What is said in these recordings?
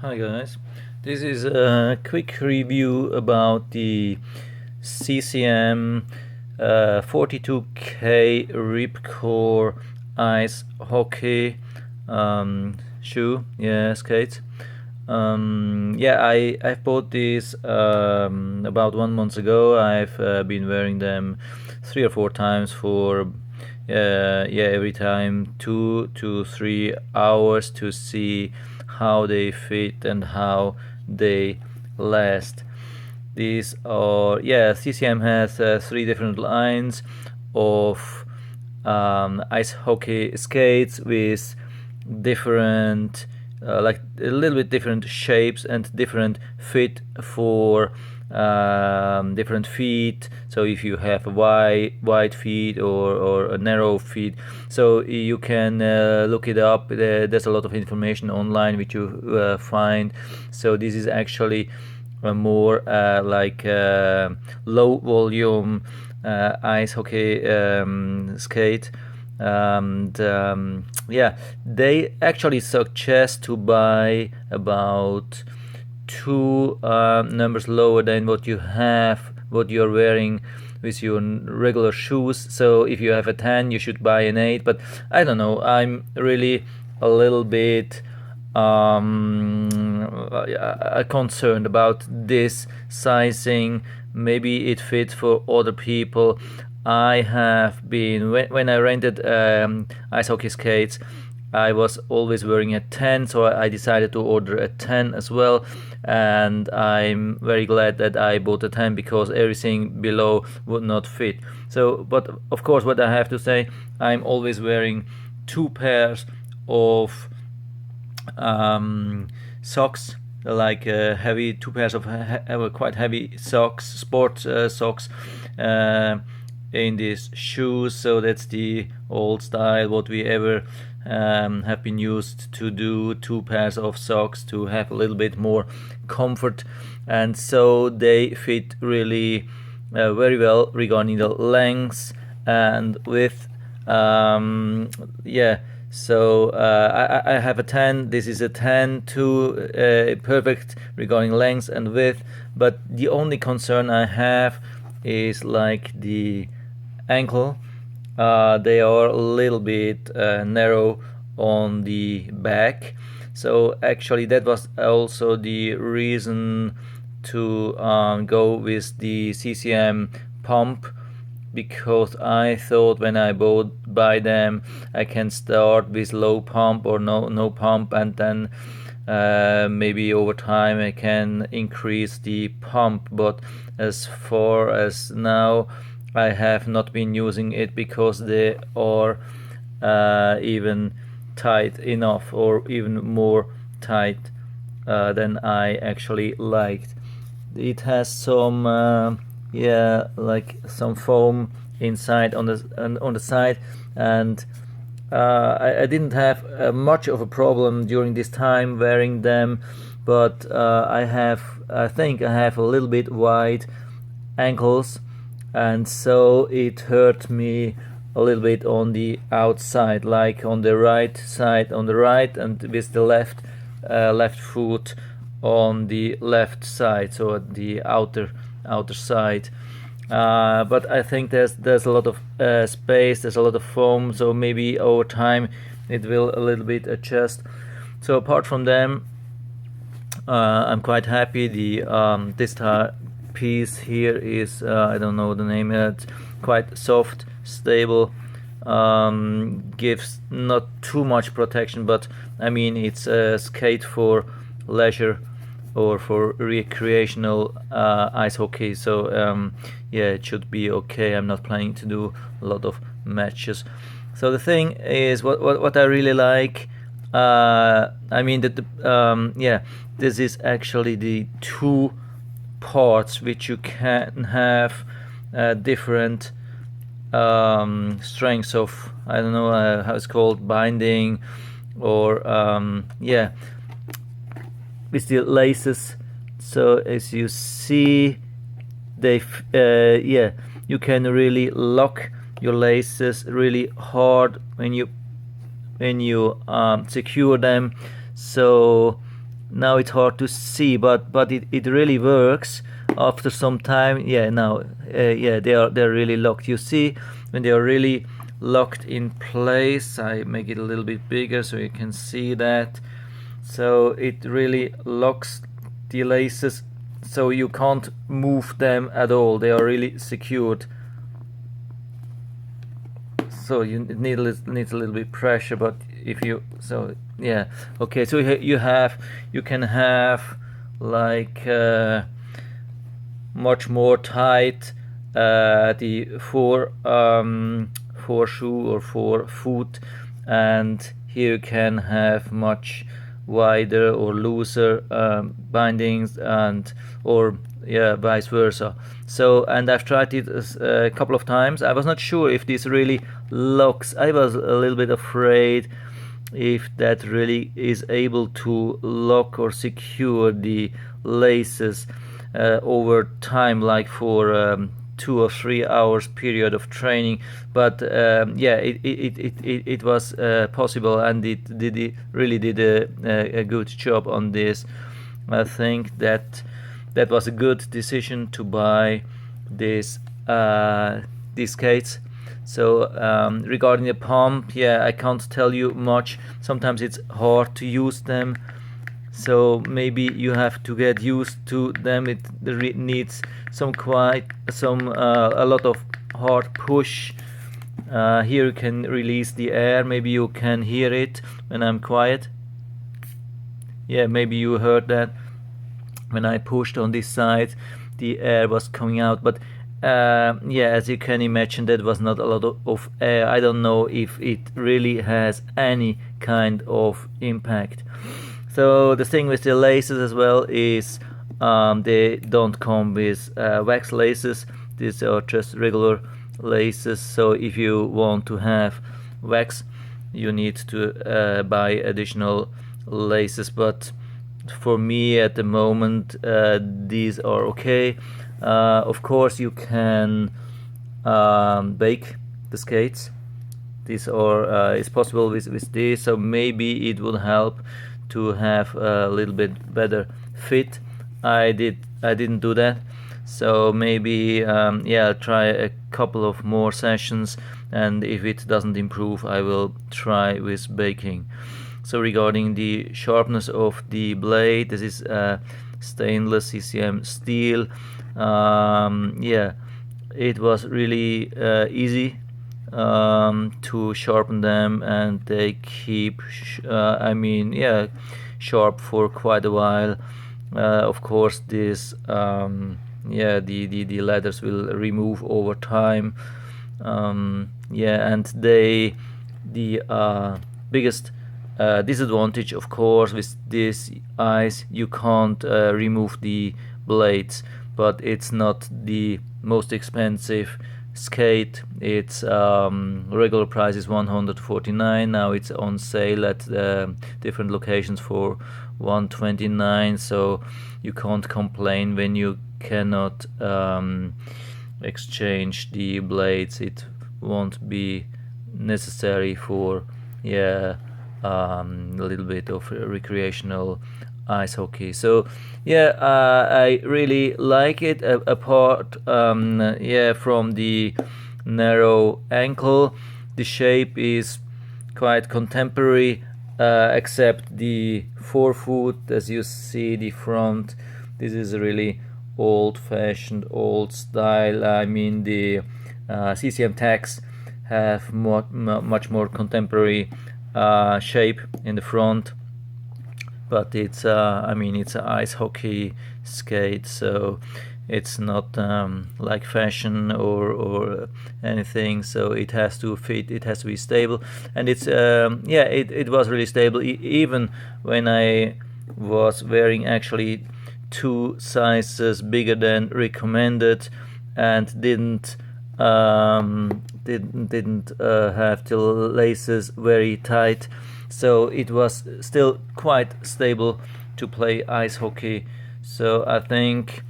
Hi guys, this is a quick review about the CCM 42K RibCor Ice Hockey shoe, skates. I bought these about 1 month ago. I've been wearing them 3 or 4 times for every time 2 to 3 hours to see how they fit and how they last. These are CCM has 3 different lines of ice hockey skates with different like a little bit different shapes and different fit for different feet. So if you have a wide feet or a narrow feet, so you can look it up. There's a lot of information online which you find. So this is actually a more low volume ice hockey skate. And they actually suggest to buy about two numbers lower than what you're wearing with your regular shoes. So if you have a 10, you should buy an 8, but I don't know, I'm really a little bit concerned about this sizing. Maybe it fits for other people. I have been when I rented ice hockey skates, I was always wearing a 10, so I decided to order a 10 as well, and I'm very glad that I bought a 10 because everything below would not fit. So, but of course, what I have to say, I'm always wearing 2 pairs of socks, like heavy 2 pairs of quite heavy socks, sport socks in these shoes. So that's the old style what we ever have been used to do, 2 pairs of socks to have a little bit more comfort, and so they fit really very well regarding the length and width. So I have a 10. This is a 10 too, perfect regarding length and width. But the only concern I have is like the ankle. They are a little bit narrow on the back. So actually, that was also the reason to go with the CCM pump, because I thought when I buy them, I can start with low pump or no pump, and then maybe over time I can increase the pump. But as far as now, I have not been using it because they are even tight enough, or even more tight than I actually liked. It has some like some foam inside on the side, and I didn't have much of a problem during this time wearing them, but I think I have a little bit wide ankles, and so it hurt me a little bit on the outside, like on the right side, on the right, and with the left foot on the left side, so at the outer side. But I think there's a lot of space, there's a lot of foam, so maybe over time it will a little bit adjust. So apart from them, I'm quite happy. The this piece here is I don't know the name. It's quite soft, stable, gives not too much protection, but I mean it's a skate for leisure or for recreational ice hockey. So it should be okay. I'm not planning to do a lot of matches. So the thing is, what I really like, I mean that this is actually the 2 parts which you can have different strengths of, I don't know how it's called, binding, or with the laces. So as you see, they you can really lock your laces really hard when you secure them. So now it's hard to see, but it really works after some time. Yeah, now yeah, they're really locked. You see when they are really locked in place. I make it a little bit bigger so you can see that. So it really locks the laces, so you can't move them at all. They are really secured. So you need needs a little bit pressure, but if you, so yeah, okay. So you can have like much more tight the foreshoe or forefoot, and here you can have much wider or looser bindings, and or yeah, vice versa. So, and I've tried it a couple of times. I was not sure if this really locks. I was a little bit afraid if that really is able to lock or secure the laces over time, like for 2 or 3 hours period of training. But yeah, it was possible, and it really did a good job on this. I think that was a good decision to buy this these skates. So regarding the pump, yeah, I can't tell you much. Sometimes it's hard to use them, so maybe you have to get used to them. It needs a lot of hard push. Here you can release the air. Maybe you can hear it when I'm quiet. Yeah, maybe you heard that when I pushed on this side, the air was coming out. But yeah, as you can imagine, that was not a lot of air. I don't know if it really has any kind of impact. So the thing with the laces as well is they don't come with wax laces. These are just regular laces. So if you want to have wax, you need to buy additional laces. But for me at the moment, these are okay. Of course, you can bake the skates. These are is possible with this, so maybe it would help to have a little bit better fit. I didn't do that, so maybe yeah, I'll try a couple of more sessions, and if it doesn't improve, I will try with baking. So regarding the sharpness of the blade, this is stainless CCM steel. Yeah, it was really easy to sharpen them, and they keep I mean, yeah, sharp for quite a while. Of course, this yeah, the leathers will remove over time. Yeah, and the biggest disadvantage, of course, with this ice, you can't remove the blades, but it's not the most expensive skate. Its regular price is 149. Now it's on sale at different locations for 129, so you can't complain when you cannot exchange the blades. It won't be necessary for, yeah, a little bit of recreational ice hockey. So yeah, I really like it. Apart yeah, from the narrow ankle, the shape is quite contemporary, except the forefoot. As you see, the front, this is really old-fashioned, old style. I mean, the CCM tags have much more contemporary shape in the front, but it's I mean, it's an ice hockey skate, so it's not like fashion or anything. So it has to fit, it has to be stable, and it's yeah, it was really stable, even when I was wearing actually 2 sizes bigger than recommended, and didn't have the laces very tight, so it was still quite stable to play ice hockey. So I think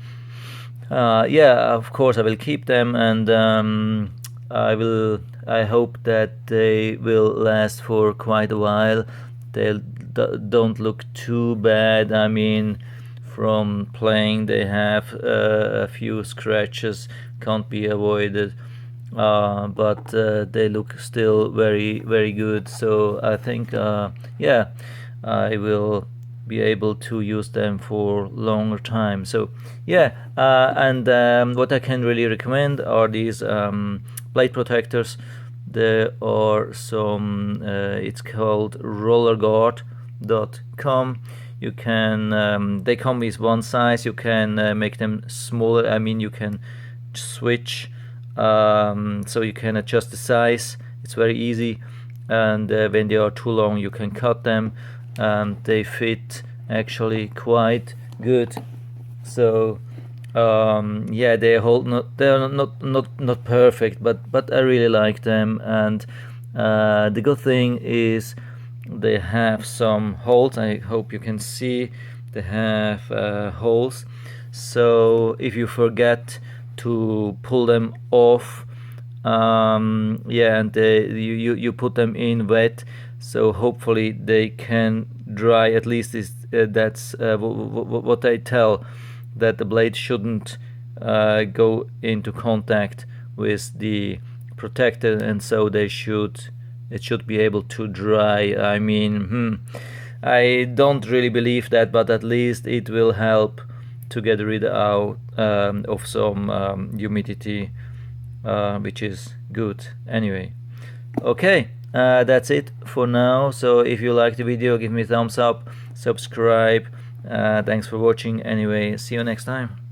yeah, of course I will keep them, and I hope that they will last for quite a while. don't look too bad. I mean, from playing they have a few scratches, can't be avoided, but they look still very good. So I think yeah, I will be able to use them for longer time. So yeah, and what I can really recommend are these blade protectors. There are some, it's called rollerguard.com. You can, they come with one size. You can make them smaller. I mean, you can switch, so you can adjust the size. It's very easy, and when they are too long, you can cut them. They fit actually quite good. So yeah, they hold not, they're not perfect, but I really like them. And the good thing is they have some holes. I hope you can see they have holes, so if you forget to pull them off, yeah, and you put them in wet, so hopefully they can dry. At least is that's what I tell, that the blade shouldn't go into contact with the protector, and so it should be able to dry. I mean, I don't really believe that, but at least it will help to get rid of some humidity, which is good anyway. Okay, that's it for now. So if you like the video, give me a thumbs up, subscribe. Thanks for watching. Anyway, see you next time.